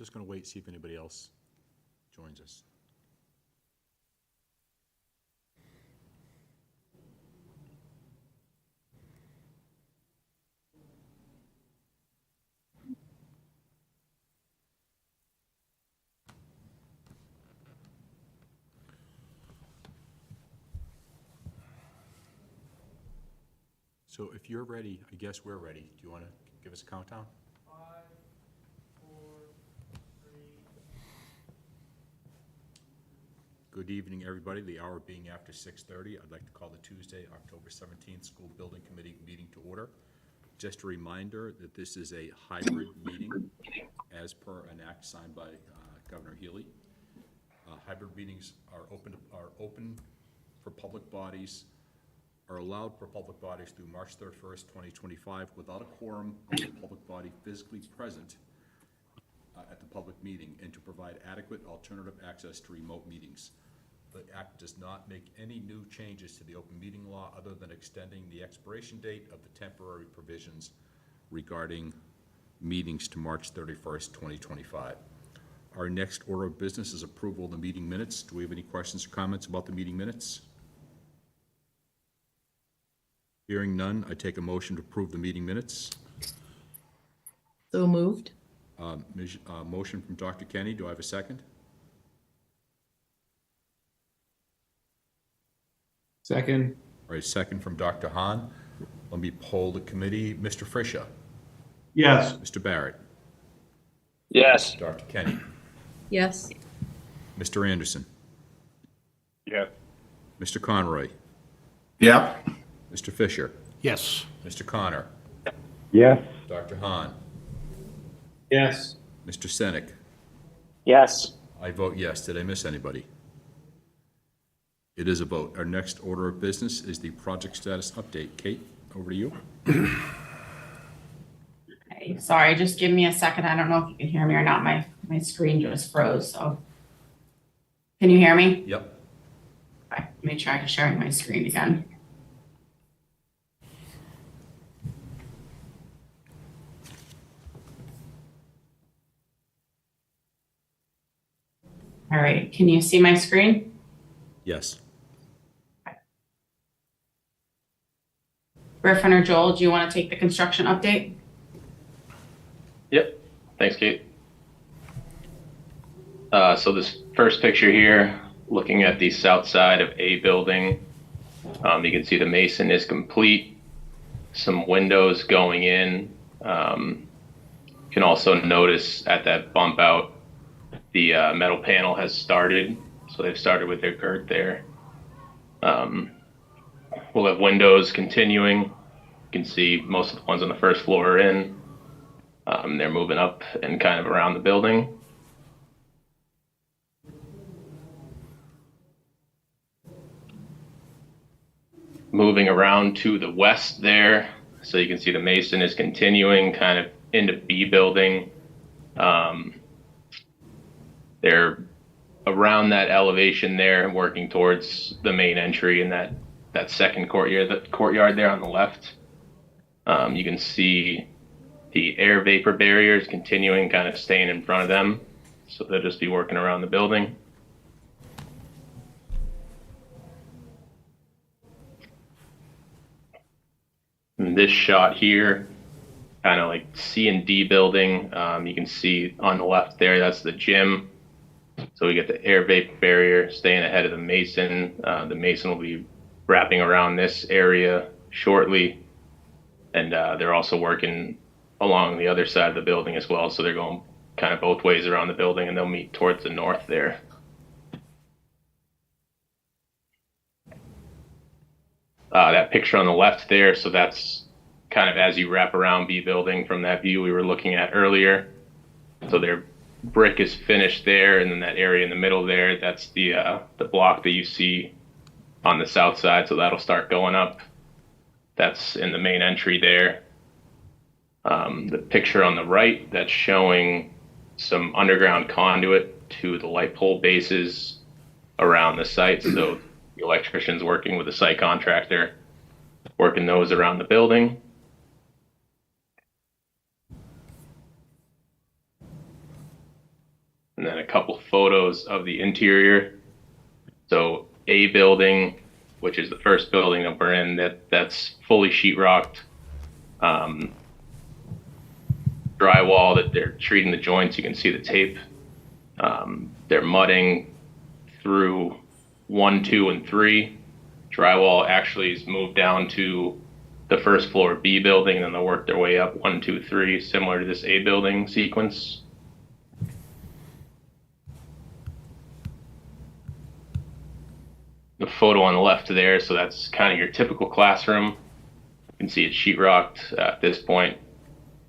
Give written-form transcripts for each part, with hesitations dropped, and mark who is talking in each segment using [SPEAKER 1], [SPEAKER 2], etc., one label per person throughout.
[SPEAKER 1] just going to wait, see if anybody else joins us. So if you're ready, I guess we're ready. Do you want to give us a countdown?
[SPEAKER 2] 5, 4, 3.
[SPEAKER 1] Good evening, everybody. The hour being after 6:30, I'd like to call the Tuesday, October 17th, School Building Committee meeting to order. Just a reminder that this is a hybrid meeting as per an act signed by Governor Healy. Hybrid meetings are open for public bodies, are allowed for public bodies through March 31st, 2025, without a quorum of the public body physically present at the public meeting, and to provide adequate alternative access to remote meetings. The act does not make any new changes to the open meeting law other than extending the expiration date of the temporary provisions regarding meetings to March 31st, 2025. Our next order of business is approval of the meeting minutes. Do we have any questions or comments about the meeting minutes? Hearing none, I take a motion to approve the meeting minutes.
[SPEAKER 3] So moved.
[SPEAKER 1] Motion from Dr. Kenny. Do I have a second?
[SPEAKER 2] Second.
[SPEAKER 1] All right, second from Dr. Hahn. Let me poll the committee. Mr. Frischer?
[SPEAKER 2] Yes.
[SPEAKER 1] Mr. Barrett?
[SPEAKER 4] Yes.
[SPEAKER 1] Dr. Kenny?
[SPEAKER 3] Yes.
[SPEAKER 1] Mr. Anderson?
[SPEAKER 4] Yes.
[SPEAKER 1] Mr. Conroy?
[SPEAKER 4] Yep.
[SPEAKER 1] Mr. Fisher?
[SPEAKER 2] Yes.
[SPEAKER 1] Mr. Connor?
[SPEAKER 4] Yes.
[SPEAKER 1] Dr. Hahn?
[SPEAKER 2] Yes.
[SPEAKER 1] Mr. Senek?
[SPEAKER 4] Yes.
[SPEAKER 1] I vote yes. Did I miss anybody? It is a vote. Our next order of business is the project status update. Kate, over to you.
[SPEAKER 5] Okay, sorry, just give me a second. I don't know if you can hear me or not. My screen just froze, so. Can you hear me?
[SPEAKER 1] Yep.
[SPEAKER 5] Okay, let me try sharing my screen again. All right, can you see my screen?
[SPEAKER 1] Yes.
[SPEAKER 5] Griffin or Joel, do you want to take the construction update?
[SPEAKER 4] Yep. Thanks, Kate. So this first picture here, looking at the south side of A building, you can see the mason is complete. Some windows going in. You can also notice at that bump out, the metal panel has started. So they've started with their girth there. We'll have windows continuing. You can see most of the ones on the first floor are in. They're moving up and kind of around the building. Moving around to the west there, so you can see the mason is continuing kind of into B building. They're around that elevation there, working towards the main entry in that second courtyard there on the left. You can see the air vapor barriers continuing, kind of staying in front of them. So they'll just be working around the building. And this shot here, kind of like C and D building. You can see on the left there, that's the gym. So we get the air vapor barrier staying ahead of the mason. The mason will be wrapping around this area shortly. And they're also working along the other side of the building as well. So they're going kind of both ways around the building, and they'll meet towards the north there. That picture on the left there, so that's kind of as you wrap around B building from that view we were looking at earlier. So their brick is finished there, and then that area in the middle there, that's the block that you see on the south side. So that'll start going up. That's in the main entry there. The picture on the right, that's showing some underground conduit to the light pole bases around the site. So the electrician's working with the site contractor, working those around the building. and then a couple photos of the interior. So A building, which is the first building that we're in, that's fully sheetrocked. Drywall that they're treating the joints. You can see the tape. They're mudding through 1, 2, and 3. Drywall actually is moved down to the first floor B building, and then they'll work their way up 1, 2, 3, similar to this A building sequence. The photo on the left there, so that's kind of your typical classroom. You can see it's sheetrocked at this point.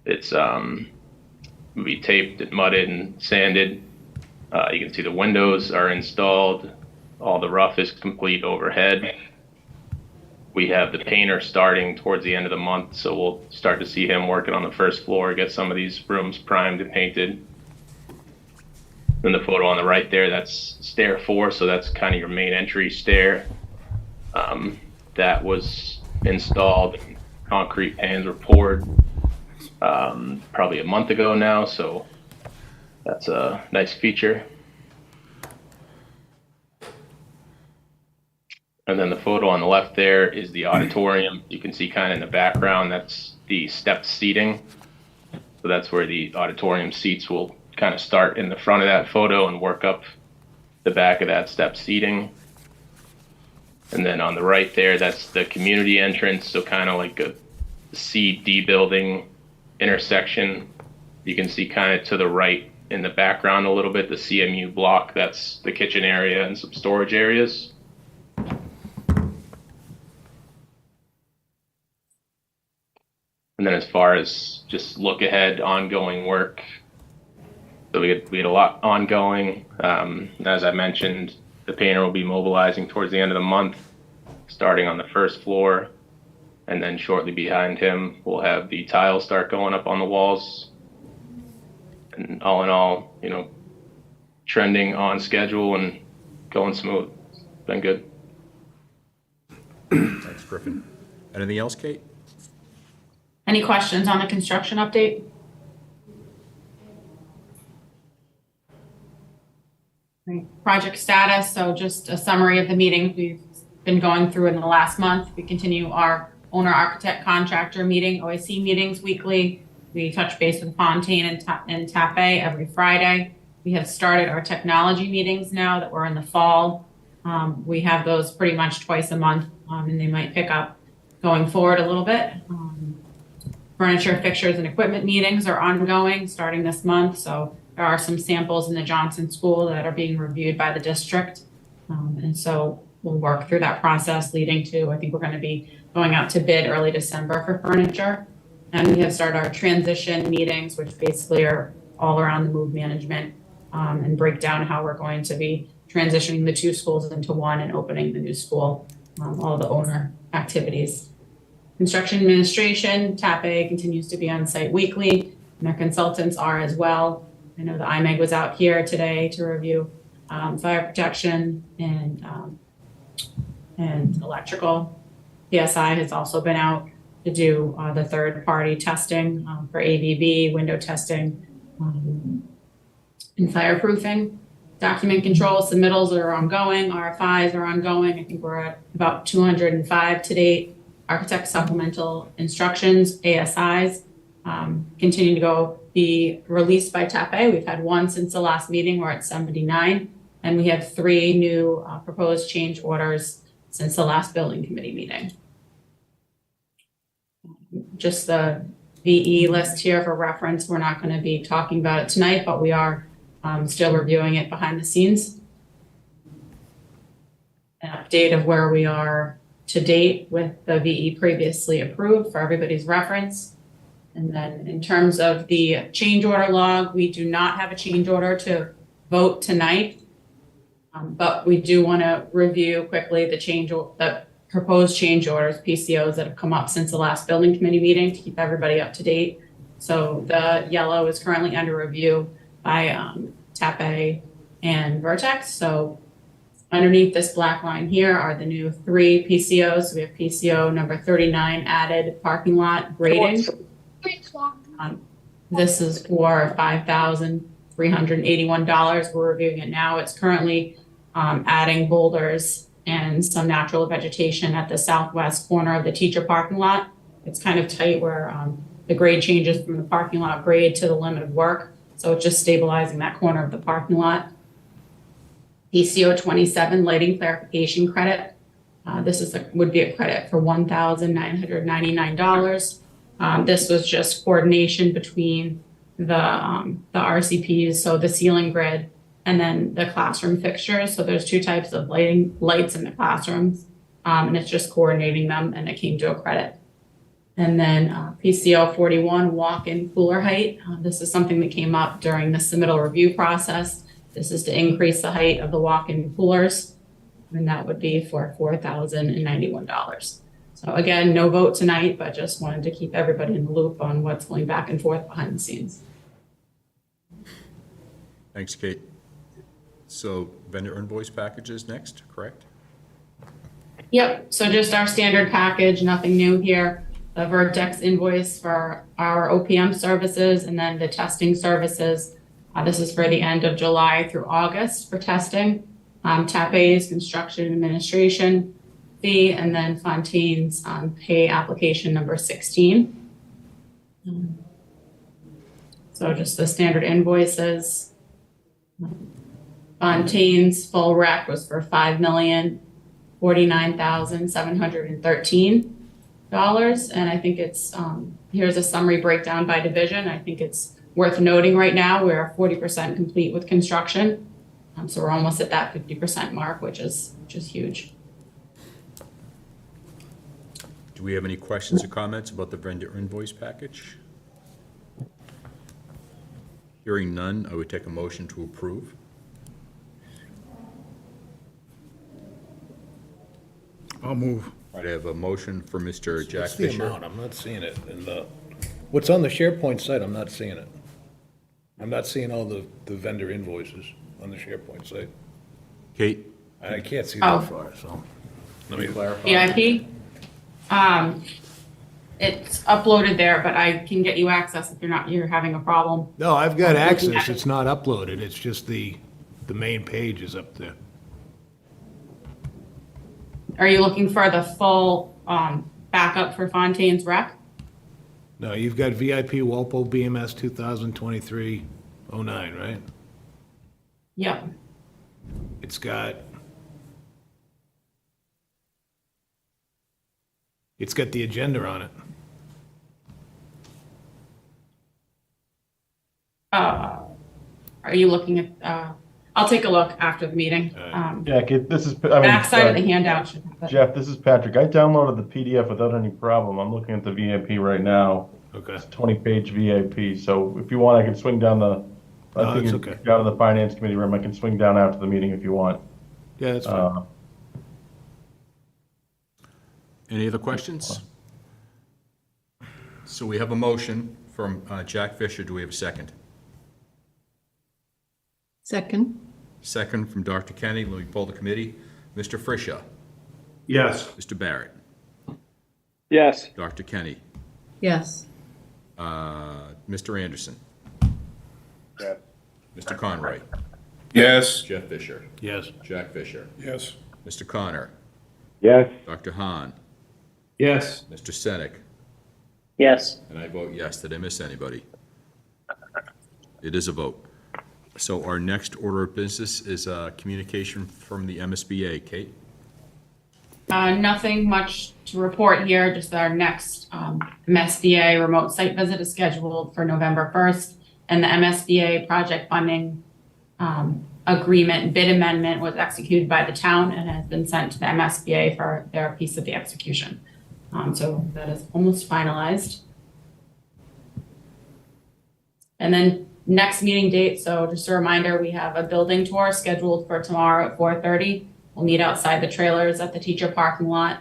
[SPEAKER 4] It's will be taped and mudded and sanded. You can see the windows are installed. All the rough is complete overhead. We have the painter starting towards the end of the month, so we'll start to see him working on the first floor, get some of these rooms primed and painted. Then the photo on the right there, that's stair 4, so that's kind of your main entry stair. That was installed, concrete pans were poured probably a month ago now, so that's a nice feature. And then the photo on the left there is the auditorium. You can see kind of in the background, that's the stepped seating. So that's where the auditorium seats will kind of start in the front of that photo and work up the back of that stepped seating. And then on the right there, that's the community entrance. So kind of like a C-D building intersection. You can see kind of to the right in the background a little bit, the CMU block. That's the kitchen area and some storage areas. And then as far as just look ahead, ongoing work, so we had a lot ongoing. As I mentioned, the painter will be mobilizing towards the end of the month, starting on the first floor. And then shortly behind him, we'll have the tiles start going up on the walls. And all in all, you know, trending on schedule and going smooth. It's been good.
[SPEAKER 1] Thanks, Griffin. Anything else, Kate?
[SPEAKER 5] Any questions on the construction update? Right. Project status, so just a summary of the meetings we've been going through in the last month. We continue our owner architect contractor meeting, OIC meetings weekly. We touch base with Fontaine and Tafe every Friday. We have started our technology meetings now that we're in the fall. We have those pretty much twice a month, and they might pick up going forward a little bit. Furniture, fixtures, and equipment meetings are ongoing starting this month. So there are some samples in the Johnson School that are being reviewed by the district. And so we'll work through that process leading to, I think we're going to be going out to bid early December for furniture. And we have started our transition meetings, which basically are all around the move management and break down how we're going to be transitioning the 2 schools into one and opening the new school, all the owner activities. Construction administration, TAPE continues to be on site weekly, and their consultants are as well. I know the IMEG was out here today to review fire protection and electrical. PSI has also been out to do the third-party testing for ABB, window testing, and fireproofing. Document control submittals are ongoing, RFIs are ongoing. I think we're at about 205 to date. Architect supplemental instructions, ASIs, continue to be released by TAPE. We've had 1 since the last meeting. We're at 79. And we have 3 new proposed change orders since the last building committee meeting. Just the VE list here for reference. We're not going to be talking about it tonight, but we are still reviewing it behind the scenes. An update of where we are to date with the VE previously approved for everybody's reference. And then in terms of the change order log, we do not have a change order to vote tonight, but we do want to review quickly the proposed change orders, PCOs that have come up since the last building committee meeting to keep everybody up to date. So the yellow is currently under review by TAPE and Vertex. So underneath this black line here are the new 3 PCOs. So we have PCO number 39 added parking lot grading. This is for $5,000 $381. We're reviewing it now. It's currently adding boulders and some natural vegetation at the southwest corner of the teacher parking lot. It's kind of tight where the grade changes from the parking lot grade to the limit of work. So it's just stabilizing that corner of the parking lot. PCO 27 lighting clarification credit. This would be a credit for $1,999. This was just coordination between the RCPs, so the ceiling grid, and then the classroom fixtures. So there's two types of lights in the classrooms, and it's just coordinating them, and it came to a credit. And then PCO 41 walk-in cooler height. This is something that came up during the submittal review process. This is to increase the height of the walk-in coolers, and that would be for $4,091. So again, no vote tonight, but just wanted to keep everybody in the loop on what's going back and forth behind the scenes.
[SPEAKER 1] Thanks, Kate. So vendor invoice packages next, correct?
[SPEAKER 5] Yep, so just our standard package, nothing new here. The Vertex invoice for our OPM services and then the testing services. This is for the end of July through August for testing. TAPA's construction administration fee, and then Fontaine's pay application number 16. So just the standard invoices. Fontaine's full rec was for $5,049,713. And I think it's, here's a summary breakdown by division. I think it's worth noting right now, we're 40% complete with construction. So we're almost at that 50% mark, which is huge.
[SPEAKER 1] Do we have any questions or comments about the vendor invoice package? Hearing none, I would take a motion to approve.
[SPEAKER 6] I'll move.
[SPEAKER 1] I have a motion for Mr. Jack
[SPEAKER 6] What's the
[SPEAKER 1] Fisher.
[SPEAKER 6] amount? I'm not seeing it in the, what's on the SharePoint site, I'm not seeing it. I'm not seeing all the vendor invoices on the SharePoint site.
[SPEAKER 1] Kate,
[SPEAKER 6] I can't see
[SPEAKER 5] Oh.
[SPEAKER 6] that far, so.
[SPEAKER 1] let me clarify.
[SPEAKER 5] VIP, it's uploaded there, but I can get you access if you're having a problem.
[SPEAKER 6] No, I've got
[SPEAKER 5] I'm looking
[SPEAKER 6] access,
[SPEAKER 5] at it.
[SPEAKER 6] it's not uploaded, it's just the main page is up there.
[SPEAKER 5] Are you looking for the full backup for Fontaine's rec?
[SPEAKER 6] No, you've got VIP Walpole BMS 2023-09, right?
[SPEAKER 5] Yep.
[SPEAKER 6] It's got the agenda on it.
[SPEAKER 5] Are you looking at, I'll take a look after the meeting.
[SPEAKER 7] Yeah, this is,
[SPEAKER 5] Backside of the handout should have it.
[SPEAKER 7] Jeff, this is Patrick. I downloaded the PDF without any problem. I'm looking at the VIP right now.
[SPEAKER 6] Okay.
[SPEAKER 7] It's 20-page VIP. So if you want, I can swing down
[SPEAKER 6] No, it's okay.
[SPEAKER 7] down to the finance committee room. I can swing down after the meeting if you want.
[SPEAKER 6] Yeah, that's fine.
[SPEAKER 1] Any other questions? So we have a motion from Jack Fisher. Do we have a second?
[SPEAKER 3] Second.
[SPEAKER 1] Second from Dr. Kenny. Let me poll the committee. Mr. Fisher,
[SPEAKER 2] Yes.
[SPEAKER 1] Mr. Barrett,
[SPEAKER 2] Yes.
[SPEAKER 1] Dr. Kenny,
[SPEAKER 3] Yes.
[SPEAKER 1] Mr. Anderson,
[SPEAKER 7] Yes.
[SPEAKER 1] Mr. Conroy,
[SPEAKER 2] Yes.
[SPEAKER 1] Jeff Fisher,
[SPEAKER 6] Yes.
[SPEAKER 1] Jack Fisher,
[SPEAKER 2] Yes.
[SPEAKER 1] Mr. Connor,
[SPEAKER 7] Yes.
[SPEAKER 1] Dr. Hahn,
[SPEAKER 2] Yes.
[SPEAKER 1] Mr. Senek,
[SPEAKER 8] Yes.
[SPEAKER 1] and I vote yes. Did I miss anybody? It is a vote. So our next order of business is communication from the MSBA. Kate?
[SPEAKER 5] Nothing much to report here, just our next MSBA remote site visit is scheduled for November 1st. And the MSBA project funding agreement bid amendment was executed by the town and has been sent to the MSBA for their piece of the execution. So that is almost finalized. And then next meeting date, so just a reminder, we have a building tour scheduled for tomorrow at 4:30. We'll meet outside the trailers at the teacher parking lot.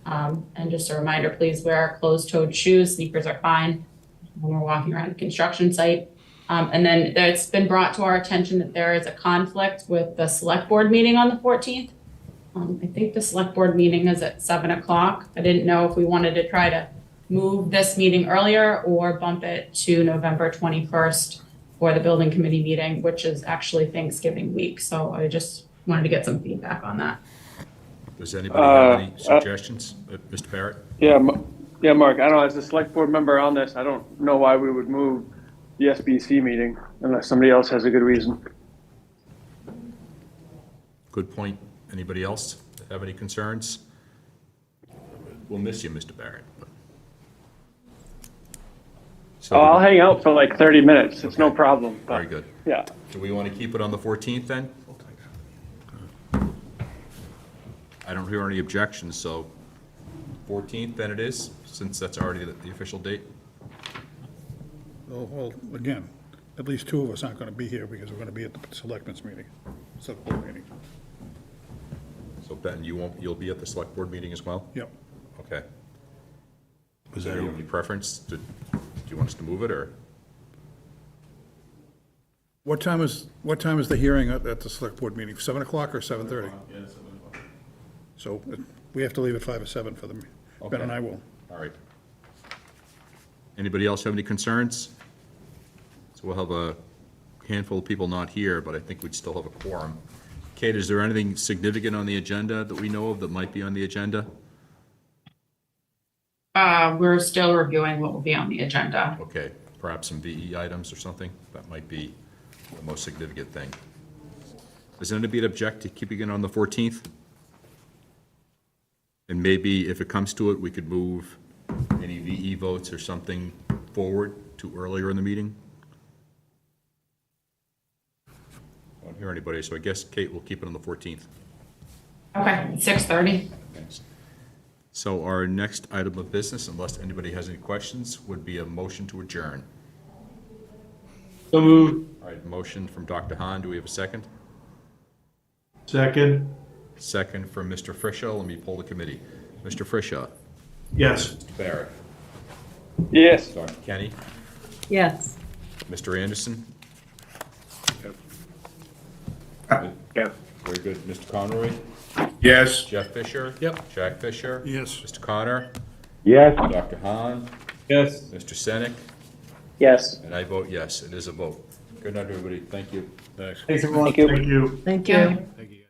[SPEAKER 5] And just a reminder, please wear closed-toed shoes, sneakers are fine when we're walking around the construction site. And then it's been brought to our attention that there is a conflict with the select board meeting on the 14th. I think the select board meeting is at 7 o'clock. I didn't know if we wanted to try to move this meeting earlier or bump it to November 21st for the building committee meeting, which is actually Thanksgiving week. So I just wanted to get some feedback on that.
[SPEAKER 1] Does anybody have any suggestions? Mr. Barrett?
[SPEAKER 2] Yeah, yeah, Mark, I don't know, as a select board member on this, I don't know why we would move the SBC meeting unless somebody else has a good reason.
[SPEAKER 1] Good point. Anybody else have any concerns? We'll miss you, Mr. Barrett. but- So,
[SPEAKER 2] Oh, I'll hang out for like 30 minutes. It's no
[SPEAKER 1] Okay.
[SPEAKER 2] problem. but,
[SPEAKER 1] very good.
[SPEAKER 2] Yeah.
[SPEAKER 1] Do we want to keep it on the 14th then? I don't hear any objections, so 14th then it is, since that's already the official date?
[SPEAKER 9] Well, again, at least two of us aren't gonna be here because we're gonna be at the selectmen's meeting, select board meeting.
[SPEAKER 1] So Ben, you'll be at the select board meeting as well?
[SPEAKER 9] Yep.
[SPEAKER 1] Okay. Is there any preference? Do you want us to move it, or?
[SPEAKER 9] What time is the hearing at the select board meeting? 7 o'clock or 7:30?
[SPEAKER 7] Yeah, 7 o'clock.
[SPEAKER 9] So we have to leave at 5 or 7 for them. Ben and I will.
[SPEAKER 1] All right. Anybody else have any concerns? So we'll have a handful of people not here, but I think we'd still have a quorum. Kate, is there anything significant on the agenda that we know of that might be on the agenda?
[SPEAKER 5] We're still reviewing what will be on the agenda.
[SPEAKER 1] Okay, perhaps some VE items or something? That might be the most significant thing. Does anybody object to keeping it on the 14th? And maybe if it comes to it, we could move any VE votes or something forward to earlier in the meeting? I don't hear anybody, so I guess, Kate, we'll keep it on the 14th.
[SPEAKER 5] Okay, 6:30.
[SPEAKER 1] Thanks. So our next item of business, unless anybody has any questions, would be a motion to adjourn.
[SPEAKER 2] So moved.
[SPEAKER 1] All right, motion from Dr. Hahn. Do we have a second?
[SPEAKER 2] Second.
[SPEAKER 1] Second from Mr. Frischow. Let me poll the committee. Mr. Frischow.
[SPEAKER 2] Yes.
[SPEAKER 1] Mr. Barrett.
[SPEAKER 2] Yes.
[SPEAKER 1] Dr. Kenny.
[SPEAKER 3] Yes.
[SPEAKER 1] Mr. Anderson.
[SPEAKER 2] Yeah.
[SPEAKER 1] Very good. Mr. Conroy.
[SPEAKER 2] Yes.
[SPEAKER 1] Jeff Fisher.
[SPEAKER 6] Yep.
[SPEAKER 1] Jack Fisher.
[SPEAKER 9] Yes.
[SPEAKER 1] Mr. Connor.
[SPEAKER 2] Yes.
[SPEAKER 1] Dr. Hahn.
[SPEAKER 2] Yes.
[SPEAKER 1] Mr. Senek.
[SPEAKER 8] Yes.
[SPEAKER 1] And I vote yes. It is a vote. Good night, everybody. Thank you.
[SPEAKER 6] Thanks.
[SPEAKER 2] Thanks, everyone.
[SPEAKER 8] Thank you.
[SPEAKER 2] Thank you.
[SPEAKER 3] Thank you.
[SPEAKER 9] Thank you.